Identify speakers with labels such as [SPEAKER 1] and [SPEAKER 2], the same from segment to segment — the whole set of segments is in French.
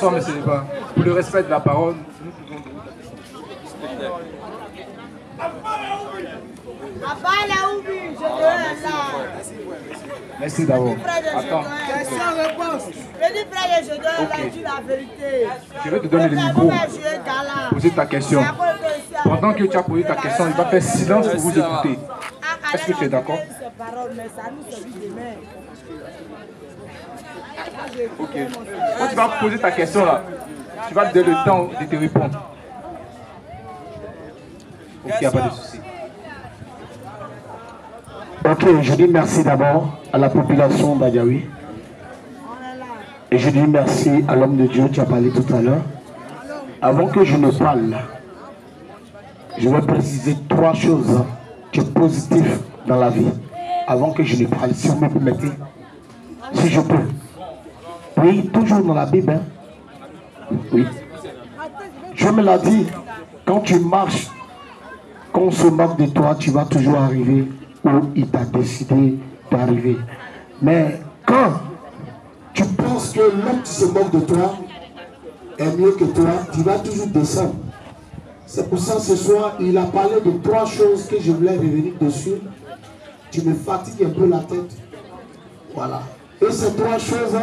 [SPEAKER 1] s'asseoir, monsieur Débat. Pour le respect de la parole, nous pouvons... Merci d'abord. Attends.
[SPEAKER 2] Question-réponse. Je dis frère, je donne la vérité.
[SPEAKER 1] Je vais te donner le micro. Poser ta question. Pendant que tu as posé ta question, il va faire silence pour vous écouter. Est-ce que tu es d'accord? Ok. Quand tu vas poser ta question là, tu vas te donner le temps de te répondre. Ok, il n'y a pas de souci.
[SPEAKER 3] Ok, je dis merci d'abord à la population d'Adiaoui. Et je dis merci à l'homme de Dieu qui a parlé tout à l'heure. Avant que je ne parle, je vais préciser 3 choses qui sont positives dans la vie. Avant que je ne parle, si vous me permettez, si je peux. Oui, toujours dans la Bible. Hein? Oui. Je me l'ai dit, quand tu marches, quand on se moque de toi, tu vas toujours arriver où il t'a décidé d'arriver. Mais quand tu penses que l'homme qui se moque de toi est mieux que toi, tu vas toujours descendre. C'est pour ça ce soir, il a parlé de 3 choses que je voulais revenir dessus. Tu me fatigues un peu la tête. Voilà. Et ces 3 choses,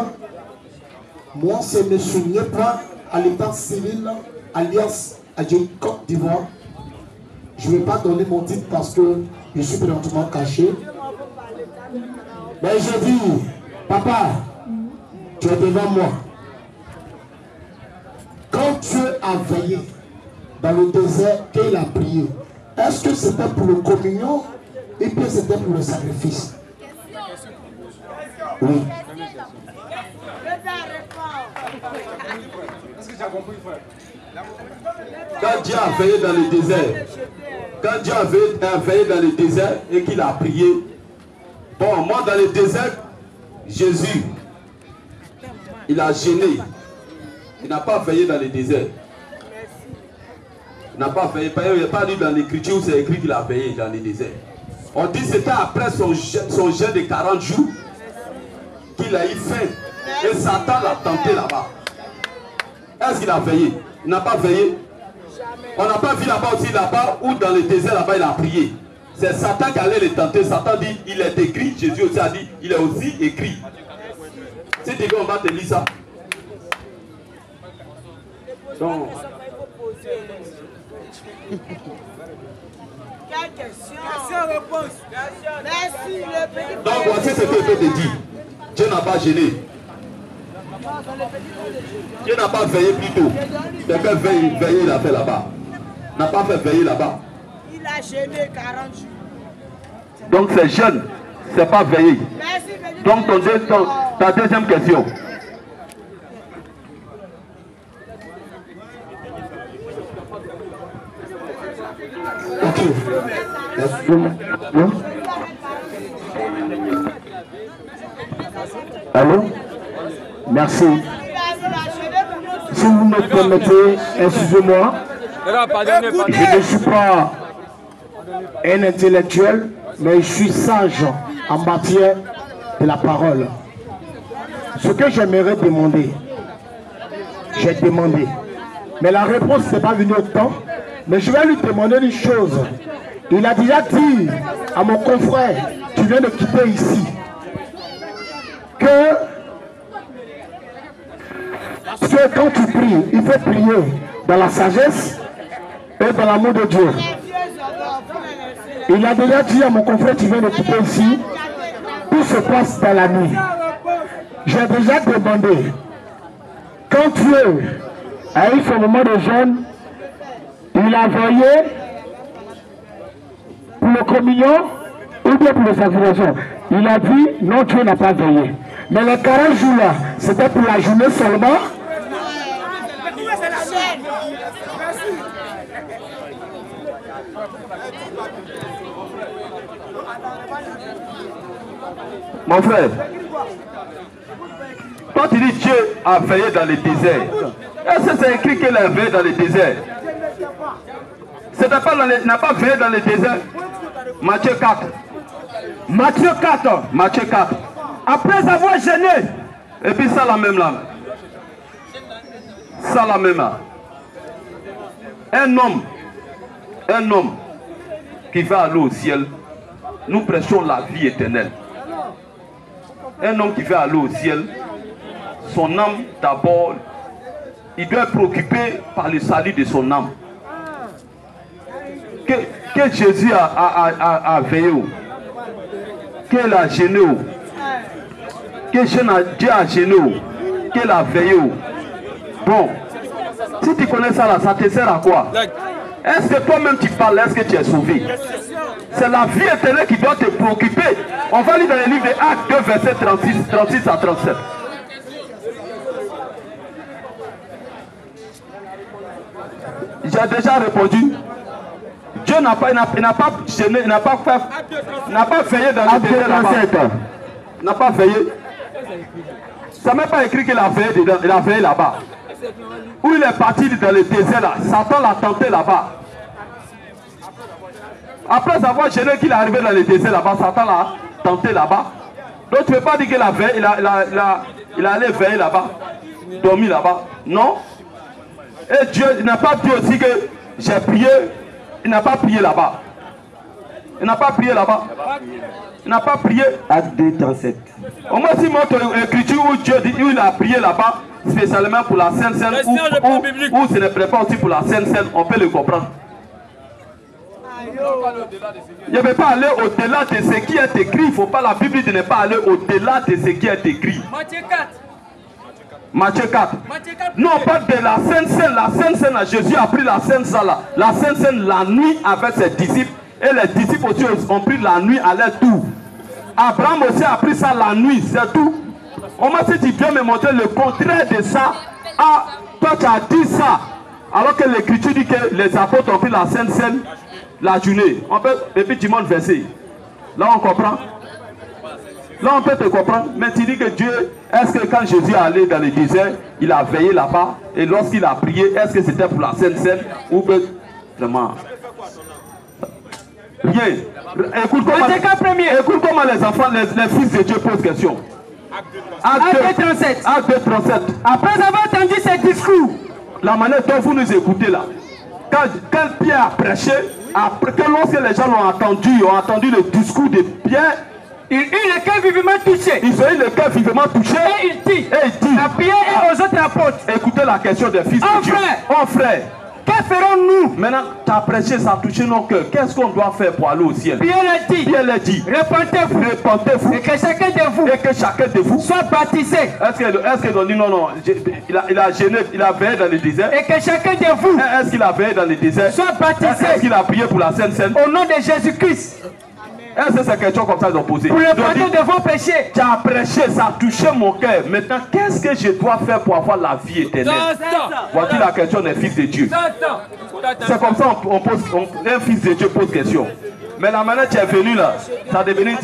[SPEAKER 3] moi, c'est ne souvenir pas à l'état civil, alias à Côte d'Ivoire. Je ne vais pas donner mon titre parce que je suis présentement caché. Mais je dis, papa, tu es devant moi. Quand Dieu a veillé dans le désert, qu'il a prié, est-ce que c'était pour le communion et puis c'était pour le sacrifice? Oui.
[SPEAKER 4] Quand Dieu a veillé dans le désert, quand Dieu a veillé dans le désert et qu'il a prié, bon, moi dans le désert, Jésus, il a gêné. Il n'a pas veillé dans le désert. Il n'a pas veillé. Il n'y a pas lu dans l'écriture où c'est écrit qu'il a veillé dans le désert. On dit que c'était après son jeûne de 40 jours qu'il a eu faim. Et Satan l'a tenté là-bas. Est-ce qu'il a veillé? Il n'a pas veillé. On n'a pas vu là-bas aussi, là-bas, ou dans le désert, là-bas, il a prié. C'est Satan qui allait le tenter. Satan dit, il est écrit. Jésus aussi a dit, il est aussi écrit. Si tu veux, on va te lire ça. Donc,
[SPEAKER 2] Question-réponse. Merci, le petit.
[SPEAKER 4] donc voici ce que je peux te dire. Dieu n'a pas gêné. Dieu n'a pas veillé plus tôt. Quelqu'un veille, il a fait là-bas. N'a pas fait veiller là-bas.
[SPEAKER 2] Il a gêné 40 jours.
[SPEAKER 4] Donc c'est jeune, c'est pas veillé.
[SPEAKER 2] Merci,
[SPEAKER 4] Donc ta deuxième question.
[SPEAKER 3] Ok. Allô? Merci. Si vous me permettez, excusez-moi, je ne suis pas un intellectuel, mais je suis sage en matière de la parole. Ce que j'aimerais demander, j'ai demandé. Mais la réponse n'est pas venue au temps. Mais je vais lui demander une chose. Il a déjà dit à mon confrère, tu viens de quitter ici, que quand tu pries, il faut prier dans la sagesse et dans l'amour de Dieu. Il a déjà dit à mon confrère, tu viens de quitter ici, tout se passe dans la nuit. J'ai déjà demandé, quand Dieu a eu son moment de jeûne, il a veillé pour le communion ou bien pour les sacrifications. Il a dit, non, Dieu n'a pas veillé. Mais les 40 jours là, c'était pour la journée seulement.
[SPEAKER 4] Mon frère, quand tu dis Dieu a veillé dans le désert, est-ce que c'est écrit qu'il a veillé dans le désert? Il n'a pas veillé dans le désert. Matthieu 4. Matthieu 4. Matthieu 4. Après avoir gêné. Et puis ça la même langue. Salamema. Un homme qui va aller au ciel, nous prêchons la vie éternelle. Un homme qui va aller au ciel, son âme d'abord, il doit être préoccupé par le salut de son âme. Que Jésus a veillé, qu'il a gêné, que Dieu a gêné, qu'il a veillé. Bon, si tu connais ça là, ça te sert à quoi? Est-ce que toi-même tu parles, est-ce que tu es sauvé? C'est la vie éternelle qui doit te préoccuper. On va lire dans le livre de Actes 2, verset 36 à 37. J'ai déjà répondu. Dieu n'a pas gêné, n'a pas veillé dans le désert là-bas. N'a pas veillé. Ça n'a même pas écrit qu'il a veillé là-bas. Où il est parti dans le désert là, Satan l'a tenté là-bas. Après avoir gêné qu'il est arrivé dans le désert là-bas, Satan l'a tenté là-bas. Donc tu ne peux pas dire qu'il a veillé, il a allé veiller là-bas, dormi là-bas. Non. Et Dieu n'a pas dit aussi que j'ai prié, il n'a pas prié là-bas. Il n'a pas prié là-bas. Il n'a pas prié.
[SPEAKER 3] Acte 2, 37.
[SPEAKER 4] Au moins si montre l'écriture où Dieu dit où il a prié là-bas, spécialement pour la Sainte Seine, ou ce n'est pas aussi pour la Sainte Seine, on peut le comprendre. Il ne veut pas aller au-delà de ce qui est écrit. Il ne faut pas, la Bible dit ne pas aller au-delà de ce qui est écrit. Matthieu 4. Non, pas de la Sainte Seine. La Sainte Seine, Jésus a pris la Sainte Seine, la Sainte Seine la nuit avec ses disciples. Et les disciples aussi ont pris la nuit à leur tour. Abraham aussi a pris ça la nuit, c'est tout. On m'a dit, tu viens me montrer le contraire de ça. Ah, toi tu as dit ça. Alors que l'écriture dit que les apôtres ont pris la Sainte Seine la journée. On peut, et puis tu montes verset. Là on comprend. Là on peut te comprendre. Mais tu dis que Dieu, est-ce que quand Jésus est allé dans le désert, il a veillé là-bas? Et lorsqu'il a prié, est-ce que c'était pour la Sainte Seine ou que vraiment? Rien. Écoute comment les enfants, les fils de Dieu posent question. Acte 37. Acte 37. Après avoir entendu ces discours, la manière dont vous nous écoutez là, quand Pierre a prêché, après que lorsque les gens ont entendu le discours de Pierre, ils ont eu le cœur vivement touché. Ils ont eu le cœur vivement touché. Et il dit à Pierre et aux autres apôtres, écoutez la question des fils de Dieu. Oh frère, que ferons-nous? Maintenant, tu as prêché, ça a touché nos cœurs. Qu'est-ce qu'on doit faire pour aller au ciel? Pierre l'a dit. Repentez-vous. Et que chacun de vous soit baptisé. Est-ce qu'ils ont dit non, il a gêné, il a veillé dans le désert. Et que chacun de vous, est-ce qu'il a veillé dans le désert? Soit baptisé. Est-ce qu'il a prié pour la Sainte Seine? Au nom de Jésus-Christ. Est-ce que c'est question comme ça qu'ils ont posé? Pour le pardon de vos péchés. Tu as prêché, ça a touché mon cœur. Maintenant, qu'est-ce que je dois faire pour avoir la vie éternelle? Voici la question des fils de Dieu. C'est comme ça un fils de Dieu pose question. Mais la manière que tu es venu là, ça devenu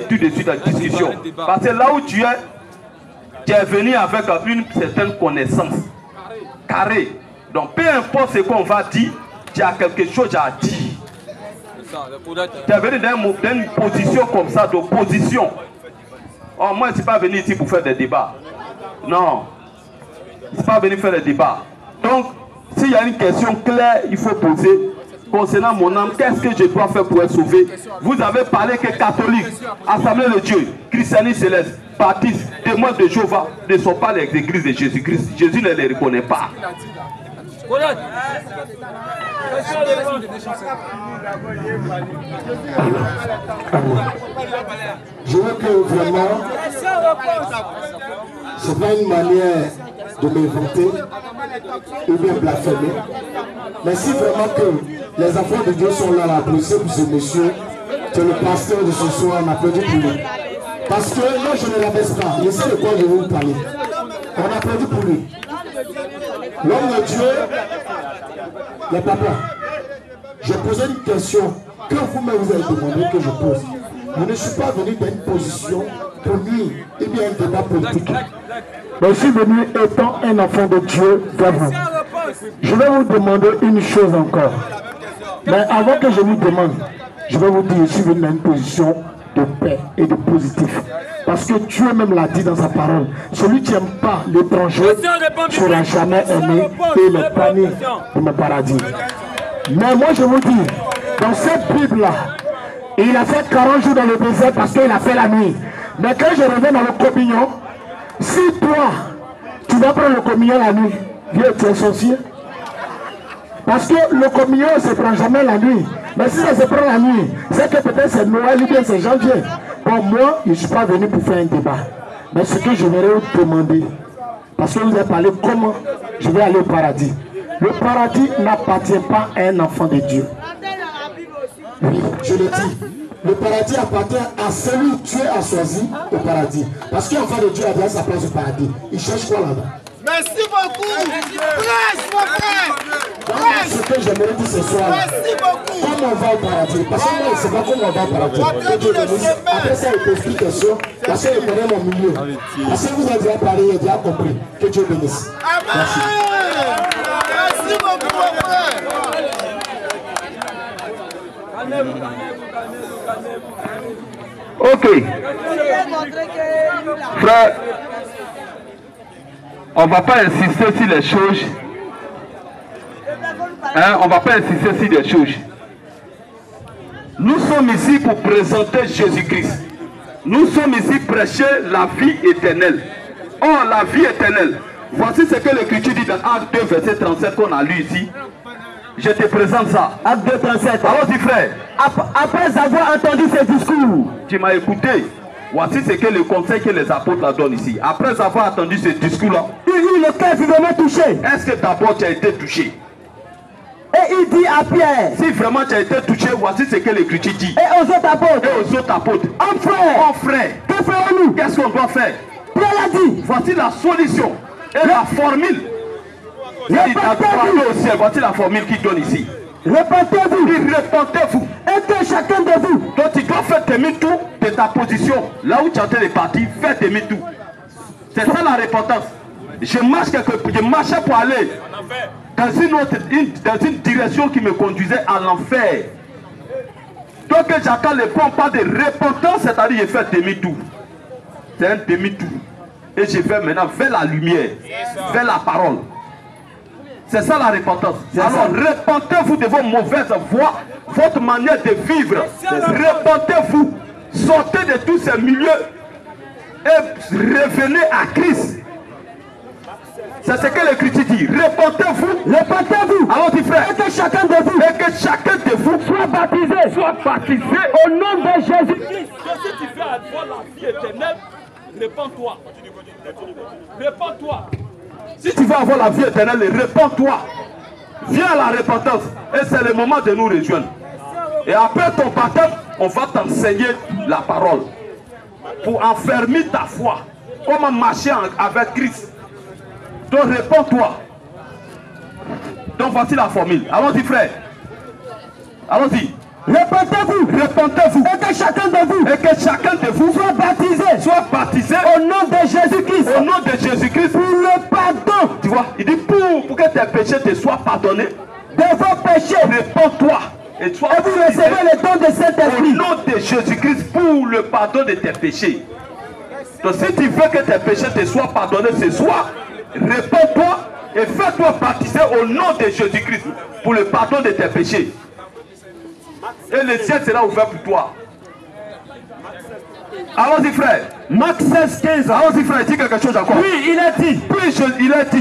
[SPEAKER 4] tout de suite la discussion. Parce que là où tu es venu avec une certaine connaissance. Carré. Donc peu importe ce qu'on va dire, tu as quelque chose à dire. Tu es venu d'une position comme ça, d'opposition. Oh, moi, je ne suis pas venu ici pour faire des débats. Non. Je ne suis pas venu faire des débats. Donc, s'il y a une question claire, il faut poser. Concernant mon âme, qu'est-ce que je dois faire pour être sauvé? Vous avez parlé que catholiques, Assemblée de Dieu, christianisme céleste, baptistes, témoins de Jéhovah ne sont pas les églises de Jésus-Christ. Jésus ne les reconnaît pas.
[SPEAKER 3] Je veux que vraiment, ce n'est pas une manière de m'inventer ou bien blasphémer. Mais si vraiment que les enfants de Dieu sont là à applaudir pour ce monsieur, que le pasteur de ce soir m'applaudit pour lui. Parce que moi je ne l'abaisse pas, je sais de quoi je vais vous parler. On applaudit pour lui. L'homme de Dieu, les papas, je posais une question que vous-même vous avez demandé que je pose. Je ne suis pas venu dans une position pour lui, et bien un débat politique. Mais je suis venu étant un enfant de Dieu vers vous. Je vais vous demander une chose encore. Mais avant que je vous demande, je vais vous dire, je suis venu dans une position de paix et de positif. Parce que Dieu même l'a dit dans sa parole. Celui qui n'aime pas l'étranger ne sera jamais aimé et le panier de mon paradis. Mais moi je vous dis, dans cette Bible-là, il a fait 40 jours dans le désert parce qu'il a fait la nuit. Mais quand je reviens dans le communion, si toi, tu vas prendre le communion la nuit, viens, tu es sorcier. Parce que le communion ne se prend jamais la nuit. Mais si ça se prend la nuit, c'est que peut-être c'est Noël ou bien c'est janvier. Bon, moi, je ne suis pas venu pour faire un débat. Mais ce que je voudrais vous demander, parce que vous avez parlé comment je vais aller au paradis. Le paradis n'appartient pas à un enfant de Dieu. Oui, je le dis. Le paradis appartient à celui que Dieu a choisi au paradis. Parce qu'un enfant de Dieu a déjà sa place au paradis. Il cherche quoi là-bas?
[SPEAKER 2] Merci beaucoup. Prêche, mon frère.
[SPEAKER 3] Prêche. Ce que j'aimerais dire ce soir.
[SPEAKER 2] Merci beaucoup.
[SPEAKER 3] Comment on va au paradis? Parce que moi, je ne sais pas comment on va au paradis. Après ça, il pose plus de questions. Parce que je connais mon milieu. Parce que vous avez déjà parlé, il a déjà compris. Que Dieu bénisse.
[SPEAKER 2] Amen.
[SPEAKER 3] Merci.
[SPEAKER 2] Merci beaucoup, mon frère.
[SPEAKER 5] Ok. Frère, on ne va pas insister sur les choses. Hein, on ne va pas insister sur les choses. Nous sommes ici pour présenter Jésus-Christ. Nous sommes ici pour prêcher la vie éternelle. Or, la vie éternelle, voici ce que l'Écriture dit dans Acte 2, verset 37 qu'on a lu ici. Je te présente ça. Acte 2, 37. Allons-y, frère. Après avoir entendu ce discours, tu m'as écouté. Voici ce que le conseil que les apôtres la donnent ici. Après avoir entendu ce discours-là, il dit le cœur vivement touché. Est-ce que d'abord tu as été touché? Et il dit à Pierre, si vraiment tu as été touché, voici ce que l'Écriture dit. Et aux autres apôtres. Et aux autres apôtres. En frère. En frère. Que ferons-nous? Qu'est-ce qu'on doit faire? Pierre a dit, voici la solution. Et la formule. Voici la formule qu'il donne ici. Répentez-vous. Répentez-vous. Et que chacun de vous. Donc tu dois faire demi-tour de ta position. Là où tu as été parti, fais demi-tour. C'est ça la repentance. Je marchais pour aller dans une direction qui me conduisait à l'enfer. Donc j'attends le bon pas de repentance, c'est-à-dire je fais demi-tour. C'est un demi-tour. Et je vais maintenant vers la lumière, vers la parole. C'est ça la repentance. Alors repentez-vous de vos mauvaises voies, votre manière de vivre. Repentez-vous. Sortez de tous ces milieux et revenez à Christ. C'est ce que l'Écriture dit. Repentez-vous. Repentez-vous. Alors dit frère. Et que chacun de vous. Et que chacun de vous soit baptisé. Soit baptisé au nom de Jésus-Christ.
[SPEAKER 6] Si tu veux avoir la vie éternelle, répands-toi. Répands-toi.
[SPEAKER 5] Si tu veux avoir la vie éternelle, répands-toi. Viens à la repentance. Et c'est le moment de nous rejoindre. Et après ton baptême, on va t'enseigner la parole. Pour enfermer ta foi. Comment marcher avec Christ. Donc réponds-toi. Donc voici la formule. Allons-y frère. Allons-y. Repentez-vous. Repentez-vous. Et que chacun de vous. Et que chacun de vous soit baptisé. Soit baptisé au nom de Jésus-Christ. Au nom de Jésus-Christ. Pour le pardon. Tu vois, il dit pour que tes péchés te soient pardonnés. De vos péchés. Réponds-toi. Et vous recevez le don de Saint-Esprit. Au nom de Jésus-Christ pour le pardon de tes péchés. Donc si tu veux que tes péchés te soient pardonnés ce soir, réponds-toi et fais-toi baptiser au nom de Jésus-Christ pour le pardon de tes péchés. Et le ciel sera ouvert pour toi. Allons-y frère. Marc 16, 15. Allons-y frère, dis quelque chose encore. Oui, il a dit.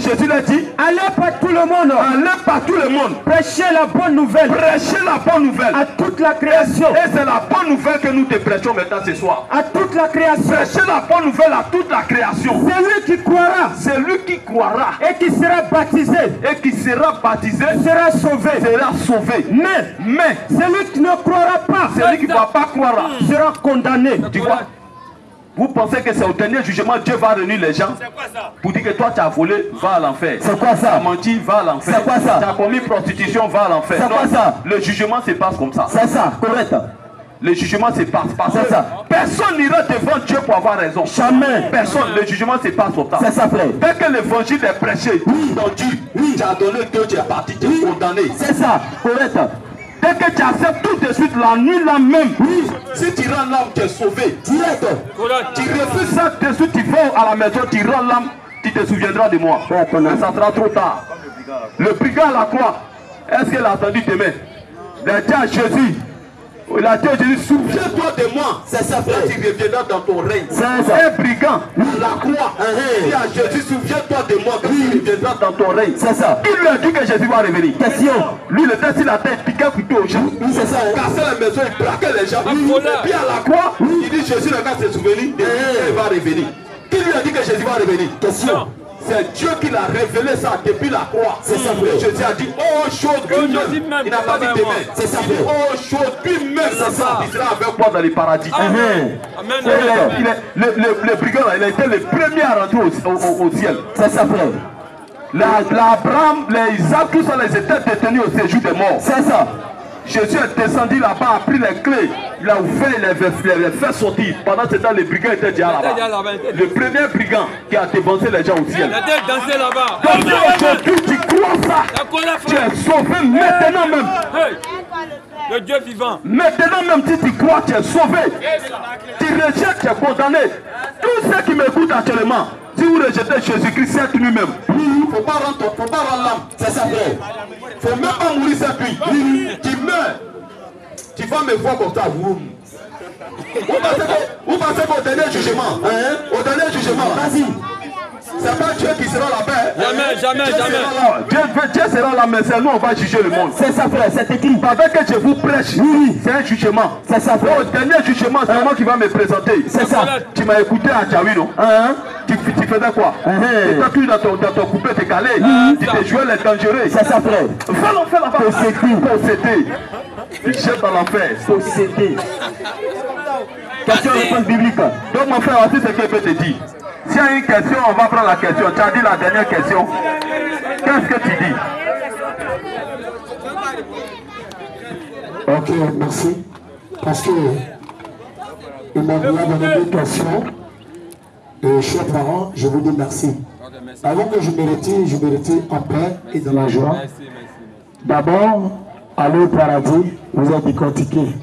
[SPEAKER 5] Jésus l'a dit. Allez par tout le monde. Allez par tout le monde. Prêchez la bonne nouvelle. Prêchez la bonne nouvelle. À toute la création. Et c'est la bonne nouvelle que nous te prêchons maintenant ce soir. À toute la création. Prêchez la bonne nouvelle à toute la création. Celui qui croira. Celui qui croira. Et qui sera baptisé. Et qui sera baptisé. Sera sauvé. Sera sauvé. Mais celui qui ne croira pas. Celui qui ne va pas croire. Sera condamné. Tu vois? Vous pensez que c'est au dernier jugement Dieu va réunir les gens pour dire que toi tu as volé, va à l'enfer. C'est quoi ça? Tu as menti, va à l'enfer. C'est quoi ça? Tu as commis prostitution, va à l'enfer. C'est quoi ça? Le jugement se passe comme ça. C'est ça, correct. Le jugement se passe. C'est ça. Personne n'ira devant Dieu pour avoir raison. Jamais. Personne. Le jugement se passe comme ça. C'est ça, frère. Dès que l'évangile est prêché, entendu, tu as donné Dieu, tu es parti, tu es condamné. C'est ça, correct. Dès que tu acceptes tout de suite la nuit là même, oui, si tu rends l'âme, tu es sauvé. Direct. Tu refuses ça, de suite tu vas à la maison, tu rends l'âme, tu te souviendras de moi. Mais ça sera trop tard. Le brigand à la croix, est-ce qu'il a attendu demain? Il a dit à Jésus, il a dit à Jésus, souviens-toi de moi. C'est ça, frère. Tu reviendras dans ton règne. C'est un brigand. La croix. Il dit à Jésus, souviens-toi de moi. Quand tu reviendras dans ton règne. C'est ça. Il lui a dit que Jésus va revenir. Question. Lui, il était sur la tête, piquait un couteau aux gens. Oui, c'est ça. Il cassait la maison, il braquait les gens. Et puis à la croix, il dit Jésus, le gars s'est souvenu. Il va revenir. Qui lui a dit que Jésus va revenir? Question. C'est Dieu qui l'a révélé ça depuis la croix. C'est ça, frère. Jésus a dit, oh, chose lui-même. Il n'a pas dit demain. C'est ça, frère. Oh, chose lui-même. C'est ça. Il sera avec moi dans les paradis. Amen. Le brigand, il a été le premier à rentrer au ciel. C'est ça, frère. L'Abraham, les Isaac, tout ça, ils étaient détenus au séjour des morts. C'est ça. Jésus est descendu là-bas, a pris les clés, il a ouvert, il les fait sortir. Pendant ce temps, les brigands étaient déjà là-bas. Le premier brigand qui a dévancé les gens au ciel. Il était dansé là-bas. Donc aujourd'hui, tu crois ça. Tu es sauvé maintenant même. Le Dieu vivant. Maintenant même, si tu crois, tu es sauvé. Tu rejettes, tu es condamné. Tous ceux qui m'écoutent actuellement, si vous rejetez Jésus-Christ, c'est lui-même. Il ne faut pas rendre l'âme. C'est ça, frère. Il ne faut même pas mourir cette nuit. Tu meurs. Tu vas me voir comme ça. Vous pensez qu'au dernier jugement, au dernier jugement, vas-y. C'est pas Dieu qui sera là-bas. Jamais. Dieu sera là, mais c'est nous, on va juger le monde. C'est ça, frère, c'est écrit. Avec que je vous prêche, oui, c'est un jugement. C'est ça, frère. Au dernier jugement, c'est moi qui va me présenter. C'est ça. Tu m'as écouté à Tchaoui, non? Tu faisais quoi? Tu t'as cru dans ton coupé décalé. Tu t'es joué les dangereux. C'est ça, frère. Fais l'enfer là-bas. Posséder. Il jette dans l'enfer. Posséder. Question biblique. Donc, mon frère, voici ce que je peux te dire. S'il y a une question, on va prendre la question. Tu as dit la dernière question. Qu'est-ce que tu dis?
[SPEAKER 3] Ok, merci. Parce que il m'a donné deux questions. Et chers parents, je vous dis merci. Avant que je me retire en paix et dans la joie. D'abord, allez au paradis, vous êtes décortiqués.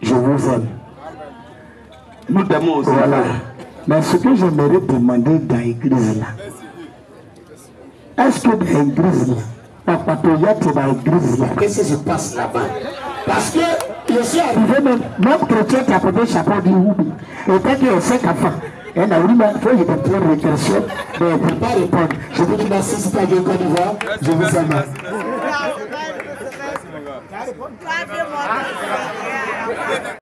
[SPEAKER 3] Je vous aime.
[SPEAKER 5] Nous t'aimons aussi.
[SPEAKER 3] Voilà. Mais ce que j'aimerais demander dans l'église là, est-ce que dans l'église là, Papa Toya, tu es dans l'église là, qu'est-ce qui se passe là-bas? Parce que je suis arrivé, même chrétien qui a porté le chapeau du Houbi, et quand il y a 5 enfants, il y a une fois, il y a plein de questions, mais il ne peut pas répondre. Je vous dis merci, c'est pas Dieu qu'on y va, je vous aime.